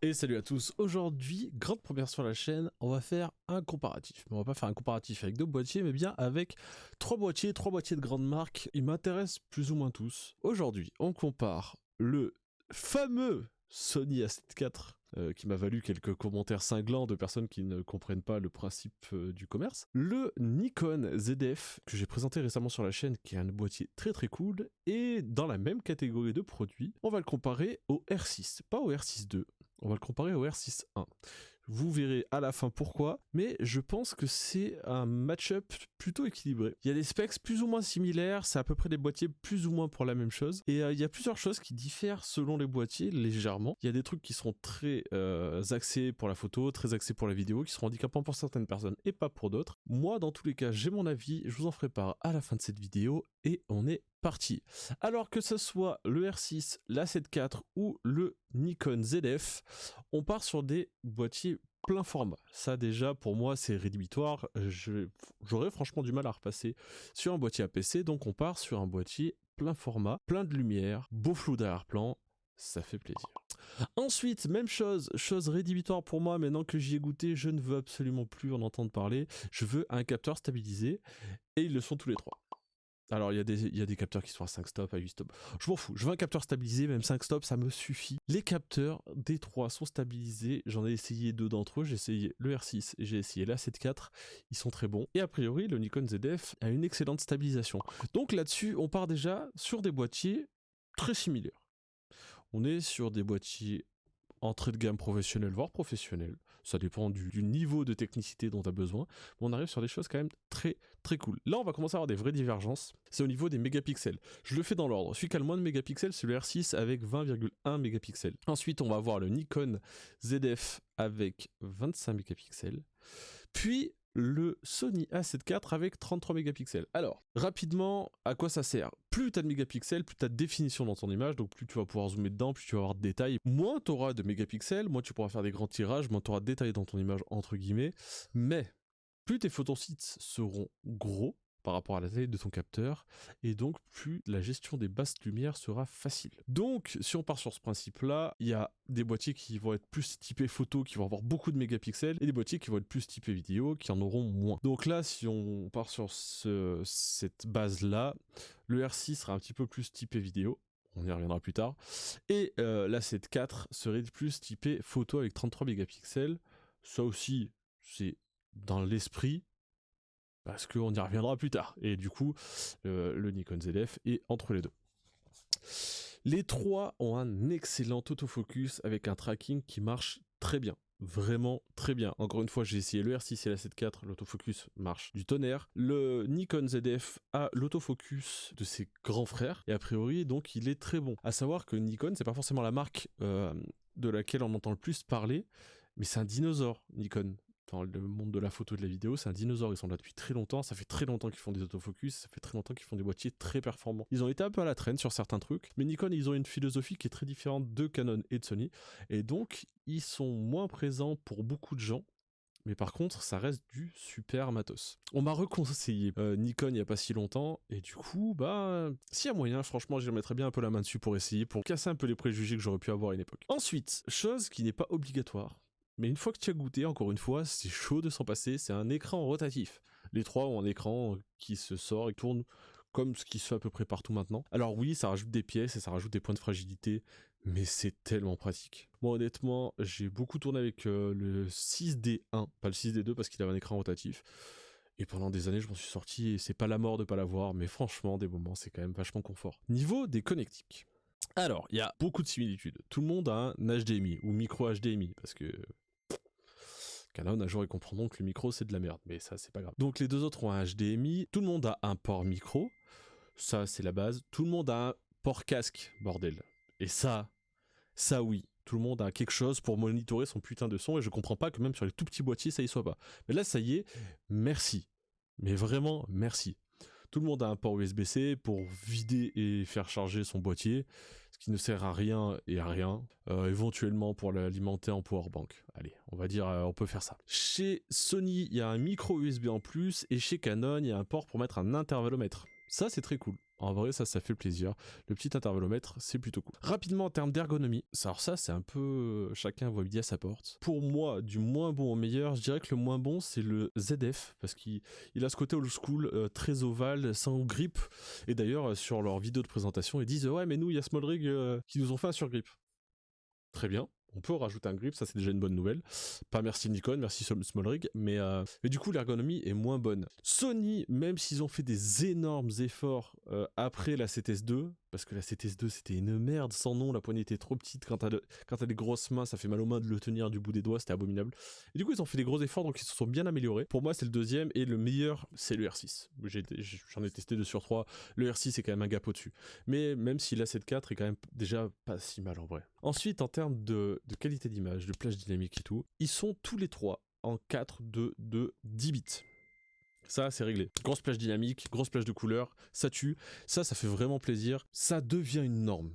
Et salut à tous, aujourd'hui, grande première sur la chaîne, on va faire un comparatif. Mais on va pas faire un comparatif avec deux boîtiers, mais bien avec trois boîtiers de grandes marques. Ils m'intéressent plus ou moins tous. Aujourd'hui, on compare le fameux Sony A7 IV, qui m'a valu quelques commentaires cinglants de personnes qui ne comprennent pas le principe du commerce. Le Nikon ZF, que j'ai présenté récemment sur la chaîne, qui est un boîtier très cool. Et dans la même catégorie de produits, on va le comparer au R6, pas au R6 II. On va le comparer au R6-1. Vous verrez à la fin pourquoi, mais je pense que c'est un match-up plutôt équilibré. Il y a des specs plus ou moins similaires, c'est à peu près des boîtiers plus ou moins pour la même chose, et il y a plusieurs choses qui diffèrent selon les boîtiers légèrement. Il y a des trucs qui seront très axés pour la photo, très axés pour la vidéo, qui seront handicapants pour certaines personnes et pas pour d'autres. Moi, dans tous les cas, j'ai mon avis, je vous en ferai part à la fin de cette vidéo, et on est parti. Alors que ce soit le R6, l'A7 IV ou le Nikon ZF, on part sur des boîtiers plein format. Ça déjà pour moi c'est rédhibitoire, j'aurais franchement du mal à repasser sur un boîtier APC, donc on part sur un boîtier plein format, plein de lumière, beau flou d'arrière-plan, ça fait plaisir. Ensuite, même chose rédhibitoire pour moi, maintenant que j'y ai goûté, je ne veux absolument plus en entendre parler, je veux un capteur stabilisé, et ils le sont tous les trois. Alors il y a des capteurs qui sont à 5 stops, à 8 stops, je m'en fous, je veux un capteur stabilisé, même 5 stops ça me suffit. Les capteurs des 3 sont stabilisés, j'en ai essayé 2 d'entre eux, j'ai essayé le R6 et j'ai essayé l'A7 IV, ils sont très bons. Et a priori le Nikon ZF a une excellente stabilisation. Donc là-dessus on part déjà sur des boîtiers très similaires. On est sur des boîtiers entrée de gamme professionnelle, voire professionnelle. Ça dépend du niveau de technicité dont tu as besoin. Mais on arrive sur des choses quand même très cool. Là, on va commencer à avoir des vraies divergences. C'est au niveau des mégapixels. Je le fais dans l'ordre. Celui qui a le moins de mégapixels, c'est le R6 avec 20,1 mégapixels. Ensuite, on va avoir le Nikon ZF avec 25 mégapixels. Puis le Sony A7 IV avec 33 mégapixels. Alors, rapidement, à quoi ça sert? Plus tu as de mégapixels, plus tu as de définition dans ton image, donc plus tu vas pouvoir zoomer dedans, plus tu vas avoir de détails. Moins tu auras de mégapixels, moins tu pourras faire des grands tirages, moins tu auras de détails dans ton image, entre guillemets. Mais plus tes photosites seront gros par rapport à la taille de ton capteur, et donc plus la gestion des basses lumières sera facile. Donc si on part sur ce principe-là, il y a des boîtiers qui vont être plus typés photo, qui vont avoir beaucoup de mégapixels, et des boîtiers qui vont être plus typés vidéo, qui en auront moins. Donc là, si on part sur cette base-là, le R6 sera un petit peu plus typé vidéo, on y reviendra plus tard, et l'A7 IV serait plus typé photo avec 33 mégapixels. Ça aussi, c'est dans l'esprit, parce qu'on y reviendra plus tard. Et du coup, le Nikon ZF est entre les deux. Les trois ont un excellent autofocus avec un tracking qui marche très bien. Vraiment très bien. Encore une fois, j'ai essayé le R6 et la 7 IV, l'autofocus marche du tonnerre. Le Nikon ZF a l'autofocus de ses grands frères, et a priori, donc, il est très bon. À savoir que Nikon, c'est pas forcément la marque de laquelle on entend le plus parler, mais c'est un dinosaure, Nikon. Dans le monde de la photo et de la vidéo, c'est un dinosaure, ils sont là depuis très longtemps, ça fait très longtemps qu'ils font des autofocus, ça fait très longtemps qu'ils font des boîtiers très performants. Ils ont été un peu à la traîne sur certains trucs, mais Nikon, ils ont une philosophie qui est très différente de Canon et de Sony, et donc ils sont moins présents pour beaucoup de gens, mais par contre, ça reste du super matos. On m'a reconseillé Nikon il n'y a pas si longtemps, et du coup, bah, s'il y a moyen, franchement, je mettrais bien un peu la main dessus pour essayer, pour casser un peu les préjugés que j'aurais pu avoir à une époque. Ensuite, chose qui n'est pas obligatoire, mais une fois que tu as goûté, encore une fois, c'est chaud de s'en passer, c'est un écran rotatif. Les trois ont un écran qui se sort et tourne comme ce qui se fait à peu près partout maintenant. Alors oui, ça rajoute des pièces et ça rajoute des points de fragilité, mais c'est tellement pratique. Moi honnêtement, j'ai beaucoup tourné avec le 6D1, pas le 6D2 parce qu'il avait un écran rotatif. Et pendant des années, je m'en suis sorti et c'est pas la mort de pas l'avoir, mais franchement, des moments, c'est quand même vachement confort. Niveau des connectiques. Alors, il y a beaucoup de similitudes. Tout le monde a un HDMI ou micro HDMI parce que Canon, un jour ils comprendront que le micro c'est de la merde, mais ça c'est pas grave. Donc les deux autres ont un HDMI, tout le monde a un port micro, ça c'est la base, tout le monde a un port casque, bordel. Et ça oui, tout le monde a quelque chose pour monitorer son putain de son, et je comprends pas que même sur les tout petits boîtiers ça y soit pas. Mais là ça y est, merci. Mais vraiment merci. Tout le monde a un port USB-C pour vider et faire charger son boîtier, ce qui ne sert à rien et à rien. Éventuellement pour l'alimenter en powerbank. Allez, on va dire, on peut faire ça. Chez Sony, il y a un micro USB en plus, et chez Canon, il y a un port pour mettre un intervallomètre. Ça, c'est très cool. En vrai, ça fait plaisir. Le petit intervalomètre, c'est plutôt cool. Rapidement, en termes d'ergonomie, alors ça, c'est un peu... chacun voit midi à sa porte. Pour moi, du moins bon au meilleur, je dirais que le moins bon, c'est le ZF, parce qu'il a ce côté old school, très ovale, sans grip. Et d'ailleurs, sur leur vidéo de présentation, ils disent « Ouais, mais nous, il y a Small Rig qui nous ont fait un surgrip. » Très bien. On peut rajouter un grip, ça c'est déjà une bonne nouvelle. Pas merci Nikon, merci Small Rig, mais du coup l'ergonomie est moins bonne. Sony, même s'ils ont fait des énormes efforts après la CTS2, parce que la CTS2 c'était une merde sans nom, la poignée était trop petite, quand t'as des grosses mains, ça fait mal aux mains de le tenir du bout des doigts, c'était abominable. Et du coup ils ont fait des gros efforts, donc ils se sont bien améliorés. Pour moi c'est le deuxième, et le meilleur c'est le R6. J'en ai testé 2 sur 3, le R6 c'est quand même un gap au-dessus. Mais même si la 7.4 est quand même déjà pas si mal en vrai. Ensuite, en termes de qualité d'image, de plage dynamique et tout, ils sont tous les trois en 4.2 de 10 bits. Ça, c'est réglé. Grosse plage dynamique, grosse plage de couleurs, ça tue. Ça fait vraiment plaisir. Ça devient une norme.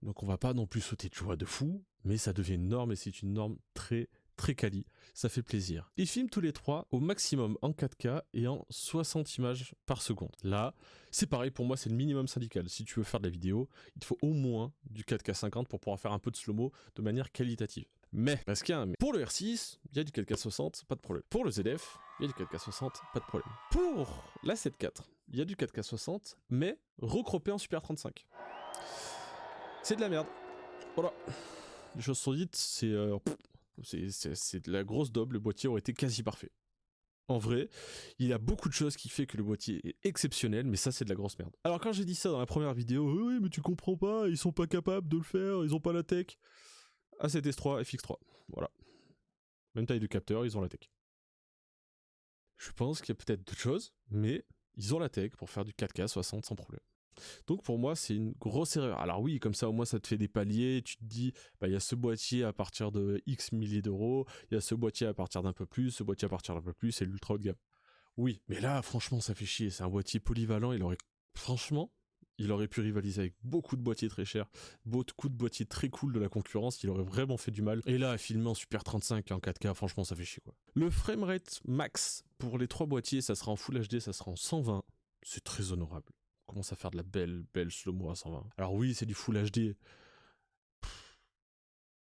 Donc on va pas non plus sauter de joie de fou, mais ça devient une norme et c'est une norme très quali, ça fait plaisir. Ils filment tous les trois au maximum en 4K et en 60 images par seconde. Là, c'est pareil, pour moi c'est le minimum syndical. Si tu veux faire de la vidéo, il te faut au moins du 4K 50 pour pouvoir faire un peu de slow-mo de manière qualitative. Mais, parce qu'il y a un mais. Pour le R6, il y a du 4K 60, pas de problème. Pour le ZF, il y a du 4K 60, pas de problème. Pour la 7.4, il y a du 4K 60, mais recroppé en Super 35. C'est de la merde. Voilà. Les choses sont dites, c'est de la grosse daube, le boîtier aurait été quasi parfait. En vrai, il y a beaucoup de choses qui fait que le boîtier est exceptionnel, mais ça c'est de la grosse merde. Alors quand j'ai dit ça dans la première vidéo, oui mais tu comprends pas, ils sont pas capables de le faire, ils ont pas la tech. A7S3, FX3, voilà. Même taille de capteur, ils ont la tech. Je pense qu'il y a peut-être d'autres choses, mais ils ont la tech pour faire du 4K 60 sans problème. Donc pour moi c'est une grosse erreur. Alors oui, comme ça au moins ça te fait des paliers, tu te dis bah il y a ce boîtier à partir de X milliers d'euros, il y a ce boîtier à partir d'un peu plus, ce boîtier à partir d'un peu plus, c'est l'ultra haut de gamme. Oui, mais là franchement ça fait chier, c'est un boîtier polyvalent, il aurait pu rivaliser avec beaucoup de boîtiers très chers, beaucoup de boîtiers très cool de la concurrence, il aurait vraiment fait du mal. Et là, filmer en Super 35 et en 4K, franchement ça fait chier quoi. Le framerate max pour les 3 boîtiers, ça sera en Full HD, ça sera en 120, c'est très honorable. On commence à faire de la belle slow-mo à 120. Alors oui, c'est du Full HD.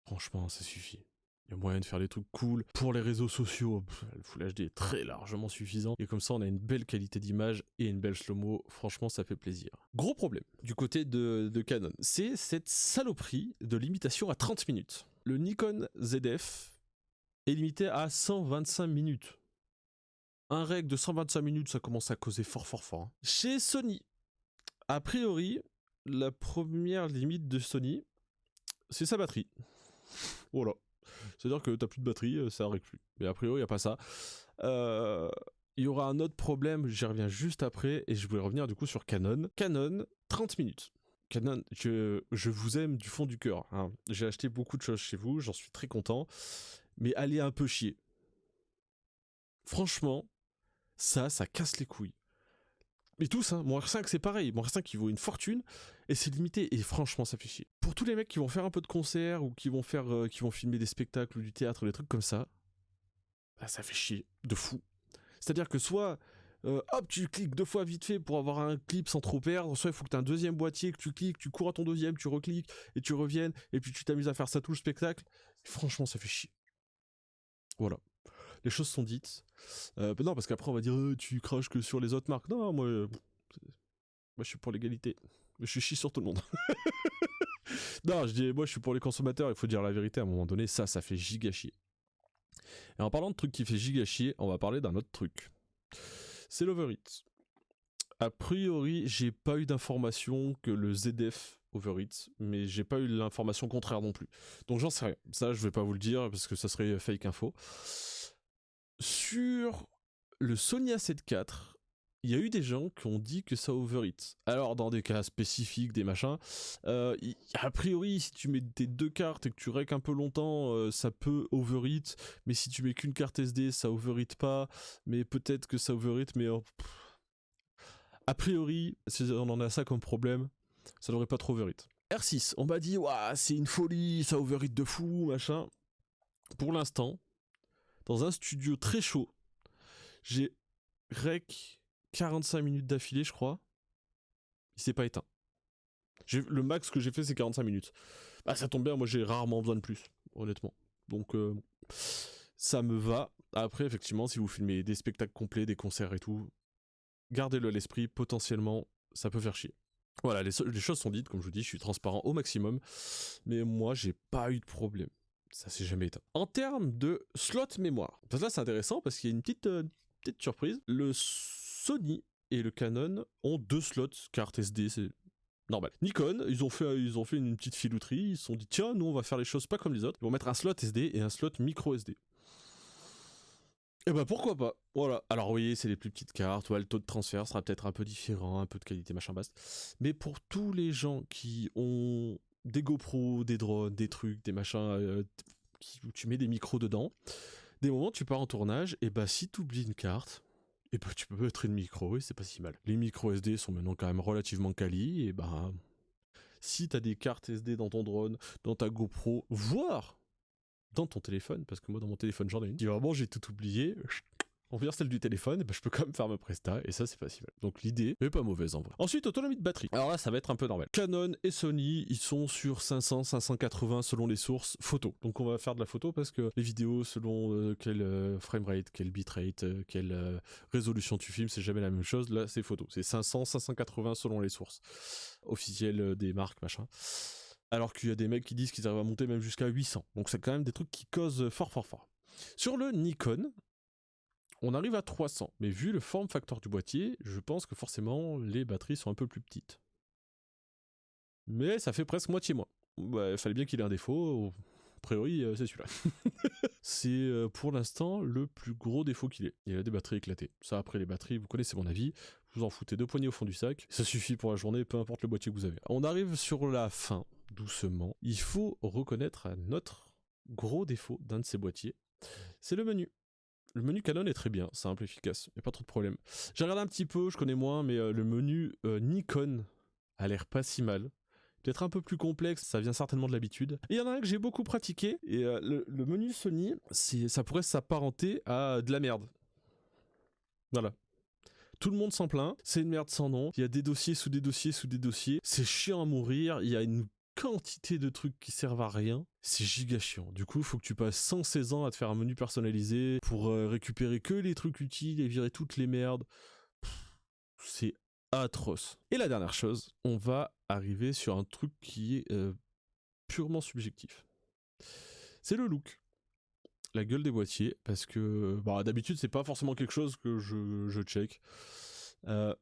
Franchement, ça suffit. Il y a moyen de faire des trucs cool. Pour les réseaux sociaux, le Full HD est très largement suffisant. Et comme ça, on a une belle qualité d'image et une belle slow-mo. Franchement, ça fait plaisir. Gros problème du côté de Canon, c'est cette saloperie de limitation à 30 minutes. Le Nikon ZF est limité à 125 minutes. Un reg de 125 minutes, ça commence à causer fort. Chez Sony, a priori, la première limite de Sony, c'est sa batterie. Voilà. C'est-à-dire que t'as plus de batterie, ça arrête plus. Mais a priori, il n'y a pas ça. Il y aura un autre problème, j'y reviens juste après, et je voulais revenir du coup sur Canon. Canon, 30 minutes. Canon, je vous aime du fond du cœur. Hein. J'ai acheté beaucoup de choses chez vous, j'en suis très content. Mais allez un peu chier. Franchement, ça casse les couilles. Mais tous, hein, mon R5 c'est pareil, mon R5 il vaut une fortune et c'est limité et franchement ça fait chier. Pour tous les mecs qui vont faire un peu de concert ou qui vont filmer des spectacles ou du théâtre, des trucs comme ça, bah, ça fait chier de fou. C'est-à-dire que soit hop tu cliques 2 fois vite fait pour avoir un clip sans trop perdre, soit il faut que tu aies un deuxième boîtier, que tu cliques, tu cours à ton deuxième, tu recliques et tu reviennes et puis tu t'amuses à faire ça tout le spectacle. Et franchement ça fait chier. Voilà. Les choses sont dites. Non, parce qu'après on va dire tu craches que sur les autres marques. Non, moi je suis pour l'égalité. Je chie sur tout le monde. Non, moi je suis pour les consommateurs, il faut dire la vérité, à un moment donné, ça fait giga chier. Et en parlant de trucs qui fait giga chier, on va parler d'un autre truc. C'est l'overheat. A priori, j'ai pas eu d'information que le ZF overheat, mais j'ai pas eu l'information contraire non plus. Donc j'en sais rien. Ça, je vais pas vous le dire parce que ça serait fake info. Sur le Sony A7 IV, il y a eu des gens qui ont dit que ça overheat. Alors dans des cas spécifiques, des machins, a priori si tu mets tes 2 cartes et que tu rec un peu longtemps, ça peut overheat, mais si tu mets qu'une carte SD, ça overheat pas, mais peut-être que ça overheat, mais a priori, si on en a ça comme problème, ça devrait pas trop overheat. R6, on m'a dit, ouah, c'est une folie, ça overheat de fou, machin. Pour l'instant, dans un studio très chaud, j'ai rec 45 minutes d'affilée, je crois. Il s'est pas éteint. Le max que j'ai fait c'est 45 minutes. Bah ça tombe bien, moi j'ai rarement besoin de plus, honnêtement. Donc ça me va. Après effectivement si vous filmez des spectacles complets, des concerts et tout, gardez-le à l'esprit, potentiellement ça peut faire chier. Voilà, les choses sont dites, comme je vous dis, je suis transparent au maximum, mais moi j'ai pas eu de problème. Ça s'est jamais éteint. En termes de slot mémoire, parce que là c'est intéressant parce qu'il y a une petite surprise. Le Sony et le Canon ont 2 slots carte SD, c'est normal. Nikon, ils ont fait une petite filouterie, ils se sont dit tiens, nous on va faire les choses pas comme les autres. Ils vont mettre un slot SD et un slot micro SD. Et bah pourquoi pas. Voilà. Alors oui, c'est les plus petites cartes, ouais, le taux de transfert sera peut-être un peu différent, un peu de qualité machin basse. Mais pour tous les gens qui ont des GoPro, des drones, des trucs, des machins, où tu mets des micros dedans, des moments tu pars en tournage, et bah si tu oublies une carte, et bah tu peux mettre une micro et c'est pas si mal. Les micros SD sont maintenant quand même relativement quali, et bah si t'as des cartes SD dans ton drone, dans ta GoPro, voire dans ton téléphone, parce que moi dans mon téléphone j'en ai une, si vraiment j'ai tout oublié, on vient celle du téléphone, et bah, je peux quand même faire ma presta, et ça c'est pas si mal. Donc l'idée est pas mauvaise en vrai. Ensuite, autonomie de batterie. Alors là ça va être un peu normal. Canon et Sony, ils sont sur 500, 580 selon les sources photo. Donc on va faire de la photo parce que les vidéos selon quel framerate, quel bitrate, quelle résolution tu filmes, c'est jamais la même chose. Là c'est photo, c'est 500, 580 selon les sources officielles des marques, machin. Alors qu'il y a des mecs qui disent qu'ils arrivent à monter même jusqu'à 800. Donc c'est quand même des trucs qui causent fort fort fort. Sur le Nikon, on arrive à 300, mais vu le form factor du boîtier, je pense que forcément les batteries sont un peu plus petites. Mais ça fait presque moitié moins. Bah, il fallait bien qu'il ait un défaut, a priori c'est celui-là. C'est pour l'instant le plus gros défaut qu'il ait. Il a des batteries éclatées. Ça après les batteries, vous connaissez mon avis, vous en foutez 2 poignées au fond du sac, ça suffit pour la journée, peu importe le boîtier que vous avez. On arrive sur la fin, doucement. Il faut reconnaître un autre gros défaut d'un de ces boîtiers, c'est le menu. Le menu Canon est très bien, simple, efficace, y a pas trop de problème. J'ai regardé un petit peu, je connais moins, mais le menu Nikon a l'air pas si mal. Peut-être un peu plus complexe, ça vient certainement de l'habitude. Et il y en a un que j'ai beaucoup pratiqué, et le menu Sony, ça pourrait s'apparenter à de la merde. Voilà. Tout le monde s'en plaint, c'est une merde sans nom, il y a des dossiers sous des dossiers sous des dossiers, c'est chiant à mourir, il y a une quantité de trucs qui servent à rien, c'est giga chiant. Du coup, il faut que tu passes 116 ans à te faire un menu personnalisé pour récupérer que les trucs utiles et virer toutes les merdes. C'est atroce. Et la dernière chose, on va arriver sur un truc qui est purement subjectif. C'est le look. La gueule des boîtiers, parce que bah, d'habitude c'est pas forcément quelque chose que je check.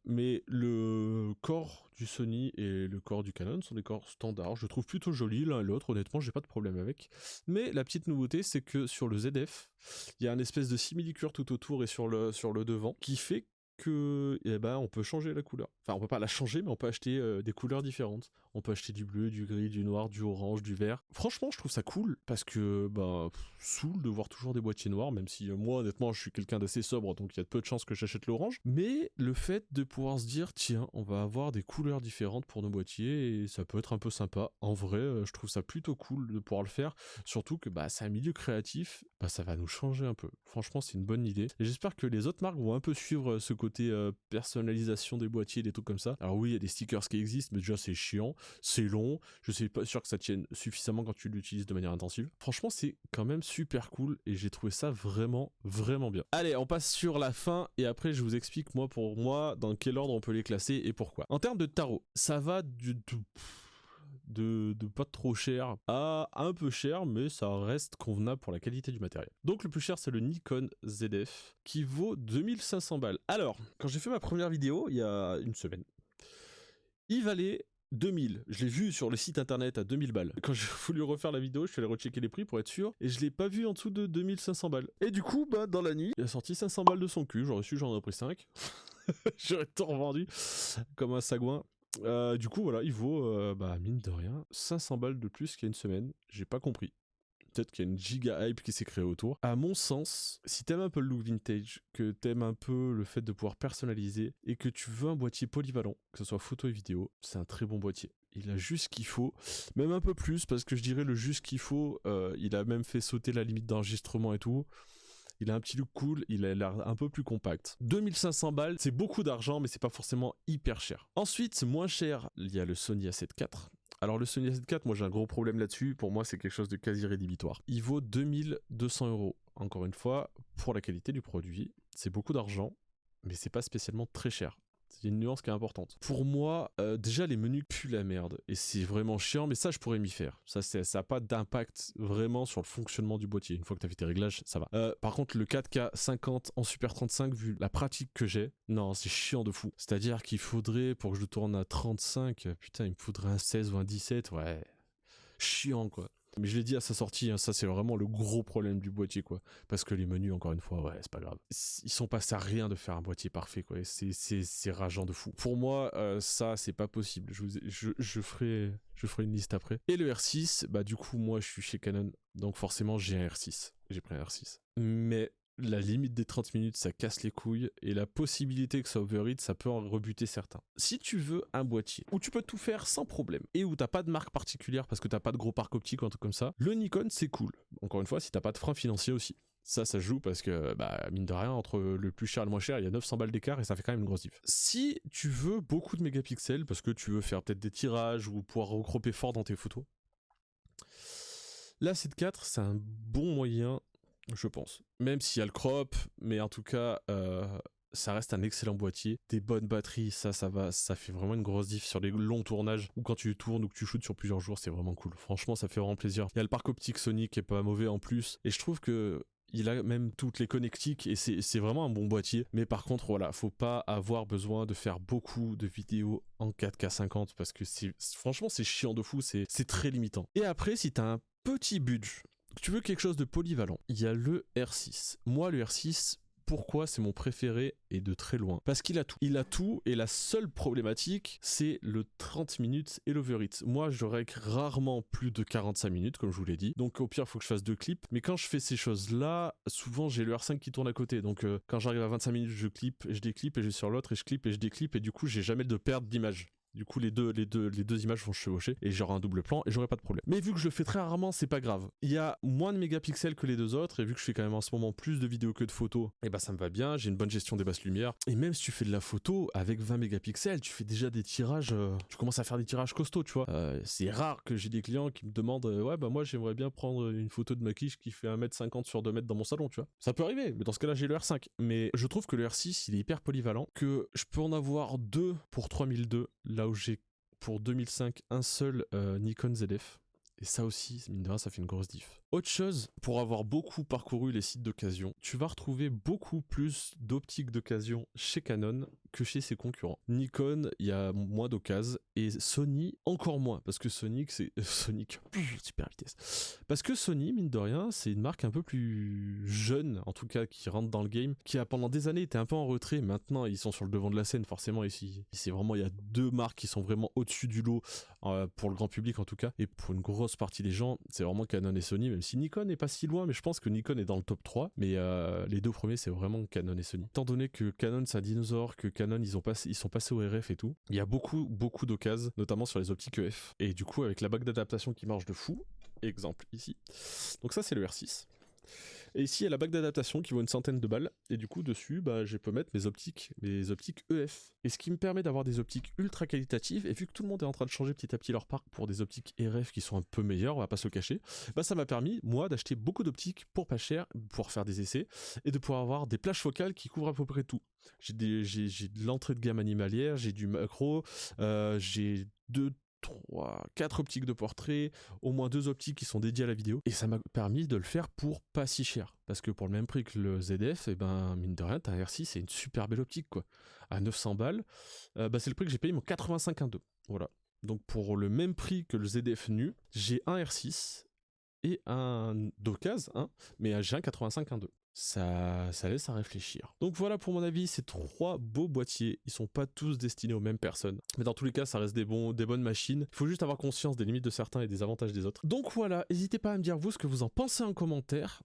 Mais le corps du Sony et le corps du Canon sont des corps standards, je trouve plutôt jolis l'un et l'autre, honnêtement j'ai pas de problème avec. Mais la petite nouveauté c'est que sur le ZF, il y a une espèce de simili-cuir tout autour et sur le devant, qui fait que on peut changer la couleur. Enfin on peut pas la changer mais on peut acheter des couleurs différentes. On peut acheter du bleu, du gris, du noir, du orange, du vert. Franchement je trouve ça cool parce que saoule de voir toujours des boîtiers noirs, même si moi honnêtement je suis quelqu'un d'assez sobre donc il y a peu de chances que j'achète l'orange. Mais le fait de pouvoir se dire tiens on va avoir des couleurs différentes pour nos boîtiers et ça peut être un peu sympa. En vrai je trouve ça plutôt cool de pouvoir le faire. Surtout que c'est un milieu créatif, ça va nous changer un peu. Franchement c'est une bonne idée. Et j'espère que les autres marques vont un peu suivre ce côté personnalisation des boîtiers, des trucs comme ça. Alors oui il y a des stickers qui existent mais déjà c'est chiant. C'est long, je suis pas sûr que ça tienne suffisamment quand tu l'utilises de manière intensive. Franchement, c'est quand même super cool et j'ai trouvé ça vraiment, vraiment bien. Allez, on passe sur la fin et après je vous explique moi pour moi dans quel ordre on peut les classer et pourquoi. En termes de tarot, ça va de pas trop cher à un peu cher, mais ça reste convenable pour la qualité du matériel. Donc le plus cher c'est le Nikon ZF qui vaut 2500 balles. Alors, quand j'ai fait ma première vidéo il y a une semaine, il valait 2000. Je l'ai vu sur le site internet à 2000 balles. Quand j'ai voulu refaire la vidéo, je suis allé rechecker les prix pour être sûr, et je l'ai pas vu en dessous de 2500 balles. Et du coup, dans la nuit, il a sorti 500 balles de son cul. J'aurais su, j'en aurais pris 5. J'aurais tout revendu comme un sagouin. Du coup, voilà, il vaut, mine de rien, 500 balles de plus qu'il y a une semaine. J'ai pas compris. Peut-être qu'il y a une giga hype qui s'est créée autour. À mon sens, si t'aimes un peu le look vintage, que t'aimes un peu le fait de pouvoir personnaliser, et que tu veux un boîtier polyvalent, que ce soit photo et vidéo, c'est un très bon boîtier. Il a juste ce qu'il faut, même un peu plus, parce que je dirais le juste qu'il faut, il a même fait sauter la limite d'enregistrement et tout. il a un petit look cool, il a l'air un peu plus compact. 2500 balles, c'est beaucoup d'argent, mais c'est pas forcément hyper cher. Ensuite, c'est moins cher, il y a le Sony A7 IV. Alors le Sony A7 IV, moi j'ai un gros problème là-dessus, pour moi c'est quelque chose de quasi rédhibitoire. Il vaut 2200 €. Encore une fois, pour la qualité du produit, c'est beaucoup d'argent, mais c'est pas spécialement très cher. C'est une nuance qui est importante. Pour moi, déjà les menus puent la merde et c'est vraiment chiant, mais ça je pourrais m'y faire. Ça n'a pas d'impact vraiment sur le fonctionnement du boîtier. Une fois que tu as fait tes réglages, ça va. Par contre, le 4K 50 en Super 35, vu la pratique que j'ai, non, c'est chiant de fou. C'est-à-dire qu'il faudrait, pour que je le tourne à 35, putain, il me faudrait un 16 ou un 17, ouais. Chiant quoi. Mais je l'ai dit à sa sortie, hein, ça c'est vraiment le gros problème du boîtier quoi. Parce que les menus, encore une fois, ouais, c'est pas grave. Ils sont passés à rien de faire un boîtier parfait quoi. C'est rageant de fou. Pour moi, ça c'est pas possible. Je ferai une liste après. Et le R6, bah du coup moi je suis chez Canon, donc forcément j'ai un R6. J'ai pris un R6. Mais la limite des 30 minutes, ça casse les couilles, et la possibilité que ça overheat, ça peut en rebuter certains. Si tu veux un boîtier où tu peux tout faire sans problème, et où t'as pas de marque particulière parce que t'as pas de gros parc optique ou un truc comme ça, le Nikon c'est cool. Encore une fois, si t'as pas de frein financier aussi. Ça joue parce que, bah, mine de rien, entre le plus cher et le moins cher, il y a 900 balles d'écart et ça fait quand même une grosse diff. Si tu veux beaucoup de mégapixels, parce que tu veux faire peut-être des tirages ou pouvoir recroper fort dans tes photos, la A7 IV, c'est un bon moyen, je pense. Même s'il y a le crop, mais en tout cas, ça reste un excellent boîtier. Des bonnes batteries, ça fait vraiment une grosse diff sur les longs tournages, ou quand tu tournes ou que tu shootes sur plusieurs jours, c'est vraiment cool. Franchement, ça fait vraiment plaisir. Il y a le parc optique Sony qui est pas mauvais en plus, et je trouve que il a même toutes les connectiques et c'est vraiment un bon boîtier. Mais par contre, voilà, faut pas avoir besoin de faire beaucoup de vidéos en 4K 50 parce que franchement, c'est chiant de fou, c'est très limitant. Et après, si t'as un petit budget, tu veux quelque chose de polyvalent, il y a le R6. Moi, le R6, pourquoi c'est mon préféré et de très loin? Parce qu'il a tout. Il a tout et la seule problématique, c'est le 30 minutes et l'overheat. Moi, je règle rarement plus de 45 minutes, comme je vous l'ai dit. Donc au pire, il faut que je fasse 2 clips. Mais quand je fais ces choses-là, souvent j'ai le R5 qui tourne à côté. Donc quand j'arrive à 25 minutes, je clip et je déclipe et je vais sur l'autre et je clip et je déclipe. Et du coup, j'ai jamais de perte d'image. Du coup, les deux images vont se chevaucher et j'aurai un double plan et j'aurai pas de problème. Mais vu que je le fais très rarement, c'est pas grave. Il y a moins de mégapixels que les deux autres et vu que je fais quand même en ce moment plus de vidéos que de photos, et bah ça me va bien. J'ai une bonne gestion des basses lumières. Et même si tu fais de la photo avec 20 mégapixels, tu fais déjà des tirages. Tu commences à faire des tirages costauds, tu vois. C'est rare que j'ai des clients qui me demandent ouais, bah moi j'aimerais bien prendre une photo de ma quiche qui fait 1m50 sur 2 mètres dans mon salon, tu vois. Ça peut arriver, mais dans ce cas-là, j'ai le R5. Mais je trouve que le R6, il est hyper polyvalent, que je peux en avoir deux pour 3002. Là où j'ai pour 2005 un seul Nikon ZF. Et ça aussi, mine de rien, ça fait une grosse diff. Autre chose, pour avoir beaucoup parcouru les sites d'occasion, tu vas retrouver beaucoup plus d'optiques d'occasion chez Canon que chez ses concurrents. Nikon, il y a moins d'occasions, et Sony, encore moins, parce que Sonic, c'est... Sonic, super vitesse. Parce que Sony, mine de rien, c'est une marque un peu plus jeune, en tout cas, qui rentre dans le game, qui a pendant des années été un peu en retrait. Maintenant, ils sont sur le devant de la scène, forcément, ici. C'est vraiment, il y a deux marques qui sont vraiment au-dessus du lot, pour le grand public, en tout cas, et pour une grosse partie des gens, c'est vraiment Canon et Sony, même si Nikon n'est pas si loin, mais je pense que Nikon est dans le top 3, mais les deux premiers, c'est vraiment Canon et Sony. Étant donné que Canon, c'est un dinosaure, que Canon, ils sont passés au RF et tout, il y a beaucoup d'occasions, notamment sur les optiques EF, et du coup, avec la bague d'adaptation qui marche de fou, exemple ici, donc ça, c'est le R6. Et ici, il y a la bague d'adaptation qui vaut une centaine de balles. Et du coup, dessus, bah, je peux mettre mes optiques EF. Et ce qui me permet d'avoir des optiques ultra qualitatives. Et vu que tout le monde est en train de changer petit à petit leur parc pour des optiques RF qui sont un peu meilleures, on va pas se le cacher, bah, ça m'a permis, moi, d'acheter beaucoup d'optiques pour pas cher, pour faire des essais, et de pouvoir avoir des plages focales qui couvrent à peu près tout. J'ai de l'entrée de gamme animalière, j'ai du macro, j'ai 4 optiques de portrait, au moins 2 optiques qui sont dédiées à la vidéo, et ça m'a permis de le faire pour pas si cher, parce que pour le même prix que le ZF, et ben mine de rien, t'as un R6, c'est une super belle optique quoi, à 900 balles, bah c'est le prix que j'ai payé mon 85-1.2, voilà. Donc pour le même prix que le ZF nu, j'ai un R6 et un d'occasion, hein, mais j'ai un 85-1.2. Ça laisse à réfléchir. Donc voilà pour mon avis, ces 3 beaux boîtiers. Ils sont pas tous destinés aux mêmes personnes, mais dans tous les cas, ça reste des bonnes machines. Il faut juste avoir conscience des limites de certains et des avantages des autres. Donc voilà, n'hésitez pas à me dire vous ce que vous en pensez en commentaire.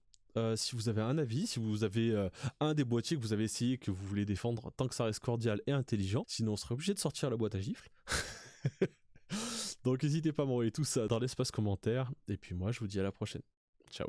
Si vous avez un avis, si vous avez un des boîtiers que vous avez essayé, que vous voulez défendre, tant que ça reste cordial et intelligent. Sinon, on serait obligé de sortir la boîte à gifles. Donc n'hésitez pas à m'envoyer tout ça dans l'espace commentaire. Et puis moi, je vous dis à la prochaine. Ciao.